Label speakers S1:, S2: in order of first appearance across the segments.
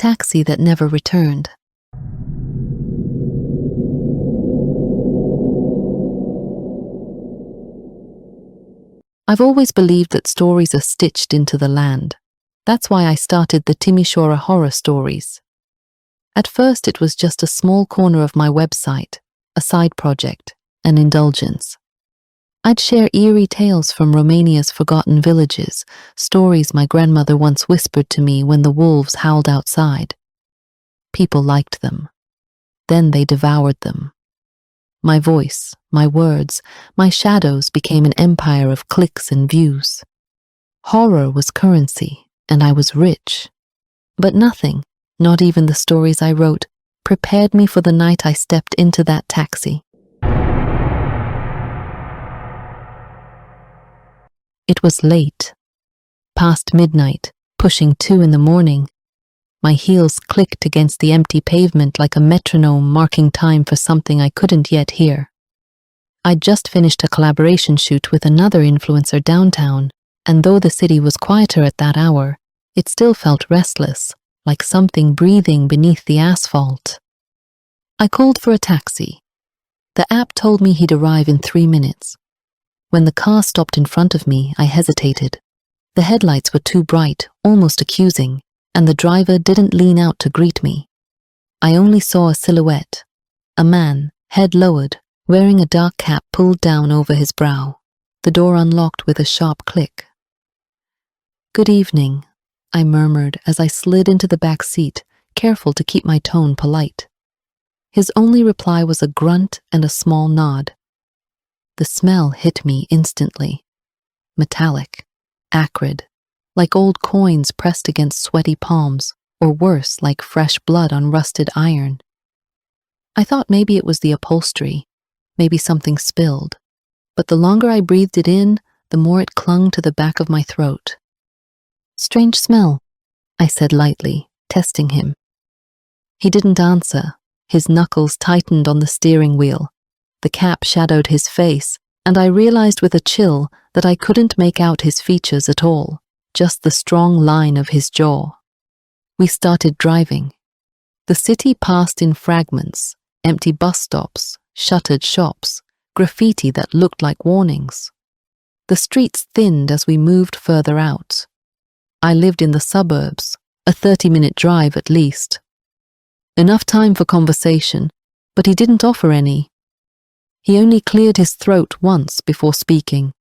S1: taxi that never returned. I've always believed that stories are stitched into the land. That's why I started the Timisoara horror stories. At first it was just a small corner of my website, a side project, an indulgence. I'd share eerie tales from Romania's forgotten villages, stories my grandmother once whispered to me when the wolves howled outside. People liked them. Then they devoured them. My voice, my words, my shadows became an empire of clicks and views. Horror was currency, and I was rich. But nothing, not even the stories I wrote, prepared me for the night I stepped into that taxi. It was late, past midnight, pushing 2 in the morning. My heels clicked against the empty pavement like a metronome marking time for something I couldn't yet hear. I'd just finished a collaboration shoot with another influencer downtown, and though the city was quieter at that hour, it still felt restless, like something breathing beneath the asphalt. I called for a taxi. The app told me he'd arrive in 3 minutes. When the car stopped in front of me, I hesitated. The headlights were too bright, almost accusing, and the driver didn't lean out to greet me. I only saw a silhouette, a man, head lowered, wearing a dark cap pulled down over his brow. The door unlocked with a sharp click. "Good evening," I murmured as I slid into the back seat, careful to keep my tone polite. His only reply was a grunt and a small nod. The smell hit me instantly. Metallic, acrid, like old coins pressed against sweaty palms, or worse, like fresh blood on rusted iron. I thought maybe it was the upholstery, maybe something spilled, but the longer I breathed it in, the more it clung to the back of my throat. "Strange smell," I said lightly, testing him. He didn't answer. His knuckles tightened on the steering wheel. The cap shadowed his face, and I realized with a chill that I couldn't make out his features at all, just the strong line of his jaw. We started driving. The city passed in fragments, empty bus stops, shuttered shops, graffiti that looked like warnings. The streets thinned as we moved further out. I lived in the suburbs, a 30-minute drive at least. Enough time for conversation, but he didn't offer any. He only cleared his throat once before speaking.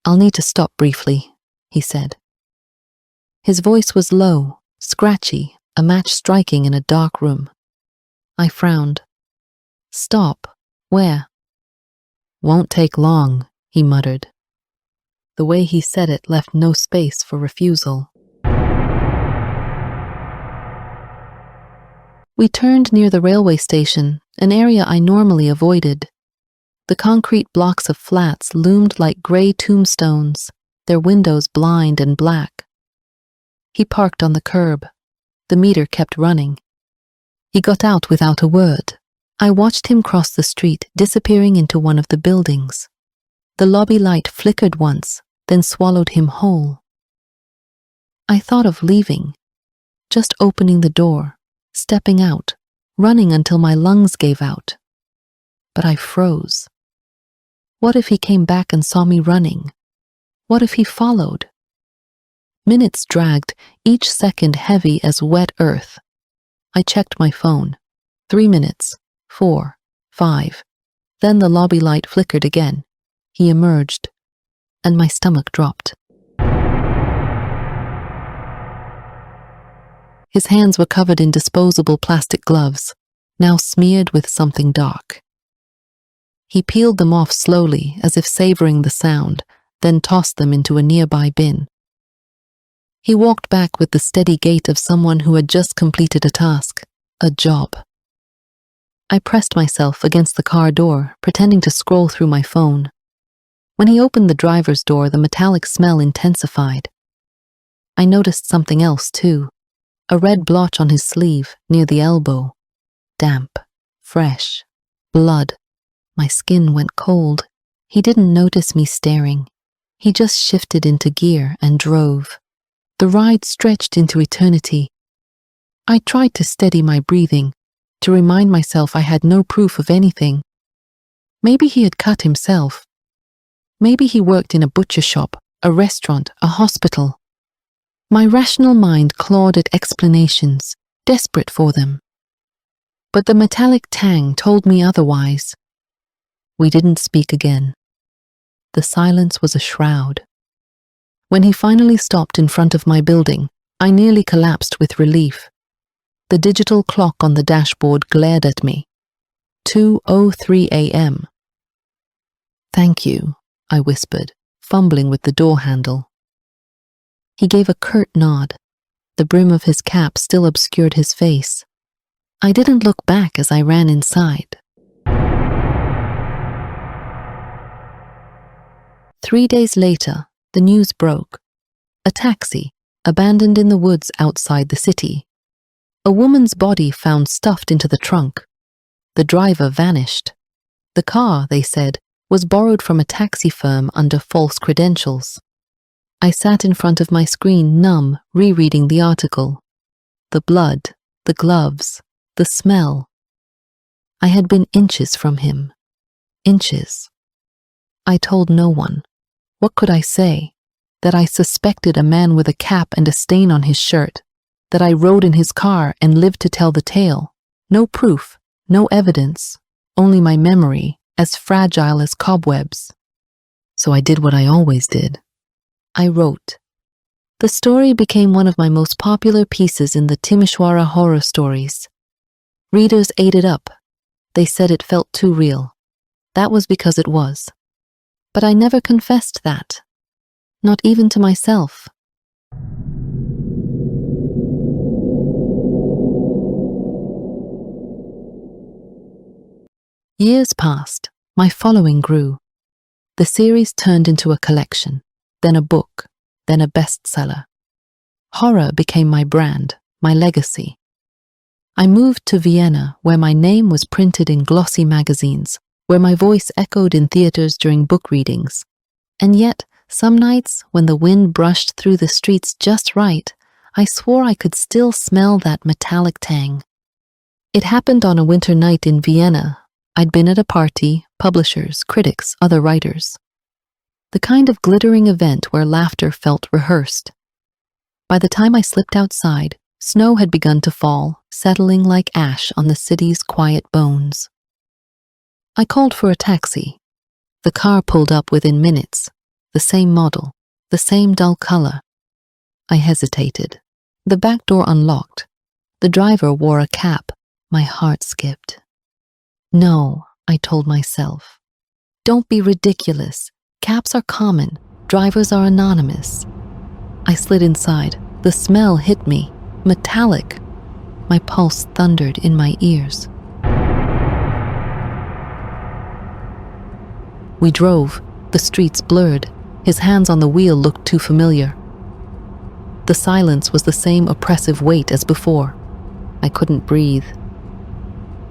S1: "I'll need to stop briefly," he said. His voice was low, scratchy, a match striking in a dark room. I frowned. "Stop? Where?" "Won't take long," he muttered. The way he said it left no space for refusal. We turned near the railway station, an area I normally avoided. The concrete blocks of flats loomed like grey tombstones, their windows blind and black. He parked on the curb. The meter kept running. He got out without a word. I watched him cross the street, disappearing into one of the buildings. The lobby light flickered once, then swallowed him whole. I thought of leaving, just opening the door, stepping out, running until my lungs gave out. But I froze. What if he came back and saw me running? What if he followed? Minutes dragged, each second heavy as wet earth. I checked my phone. 3 minutes, 4, 5. Then the lobby light flickered again. He emerged, and my stomach dropped. His hands were covered in disposable plastic gloves, now smeared with something dark. He peeled them off slowly, as if savoring the sound, then tossed them into a nearby bin. He walked back with the steady gait of someone who had just completed a task, a job. I pressed myself against the car door, pretending to scroll through my phone. When he opened the driver's door, the metallic smell intensified. I noticed something else, too. A red blotch on his sleeve, near the elbow. Damp, fresh, blood. My skin went cold. He didn't notice me staring. He just shifted into gear and drove. The ride stretched into eternity, I tried to steady my breathing, to remind myself I had no proof of anything. Maybe he had cut himself. Maybe he worked in a butcher shop, a restaurant, a hospital. My rational mind clawed at explanations, desperate for them. But the metallic tang told me otherwise. We didn't speak again. The silence was a shroud. When he finally stopped in front of my building, I nearly collapsed with relief. The digital clock on the dashboard glared at me. 2:03 a.m. "Thank you," I whispered, fumbling with the door handle. He gave a curt nod. The brim of his cap still obscured his face. I didn't look back as I ran inside. 3 days later, the news broke. A taxi, abandoned in the woods outside the city. A woman's body found stuffed into the trunk. The driver vanished. The car, they said, was borrowed from a taxi firm under false credentials. I sat in front of my screen, numb, rereading the article. The blood, the gloves, the smell. I had been inches from him. Inches. I told no one. What could I say? That I suspected a man with a cap and a stain on his shirt. That I rode in his car and lived to tell the tale. No proof, no evidence, only my memory, as fragile as cobwebs. So I did what I always did. I wrote. The story became one of my most popular pieces in the Timisoara horror stories. Readers ate it up. They said it felt too real. That was because it was. But I never confessed that. Not even to myself. Years passed. My following grew. The series turned into a collection, then a book, then a bestseller. Horror became my brand, my legacy. I moved to Vienna, where my name was printed in glossy magazines, where my voice echoed in theaters during book readings. And yet, some nights, when the wind brushed through the streets just right, I swore I could still smell that metallic tang. It happened on a winter night in Vienna. I'd been at a party, publishers, critics, other writers. The kind of glittering event where laughter felt rehearsed. By the time I slipped outside, snow had begun to fall, settling like ash on the city's quiet bones. I called for a taxi. The car pulled up within minutes. The same model, the same dull color. I hesitated. The back door unlocked. The driver wore a cap. My heart skipped. No, I told myself. Don't be ridiculous. Caps are common. Drivers are anonymous. I slid inside. The smell hit me. Metallic. My pulse thundered in my ears. We drove. The streets blurred. His hands on the wheel looked too familiar. The silence was the same oppressive weight as before. I couldn't breathe.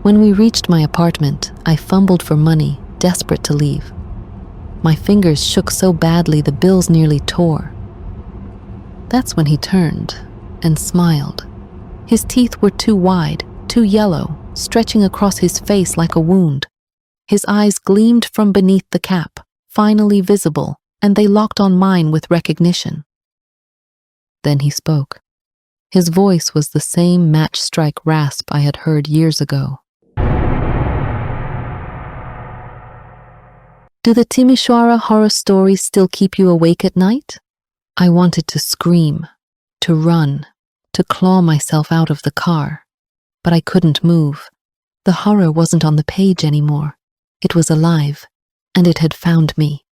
S1: When we reached my apartment, I fumbled for money, desperate to leave. My fingers shook so badly the bills nearly tore. That's when he turned and smiled. His teeth were too wide, too yellow, stretching across his face like a wound. His eyes gleamed from beneath the cap, finally visible, and they locked on mine with recognition. Then he spoke. His voice was the same match-strike rasp I had heard years ago. Do the Timisoara horror stories still keep you awake at night? I wanted to scream, to run, to claw myself out of the car, but I couldn't move. The horror wasn't on the page anymore. It was alive, and it had found me.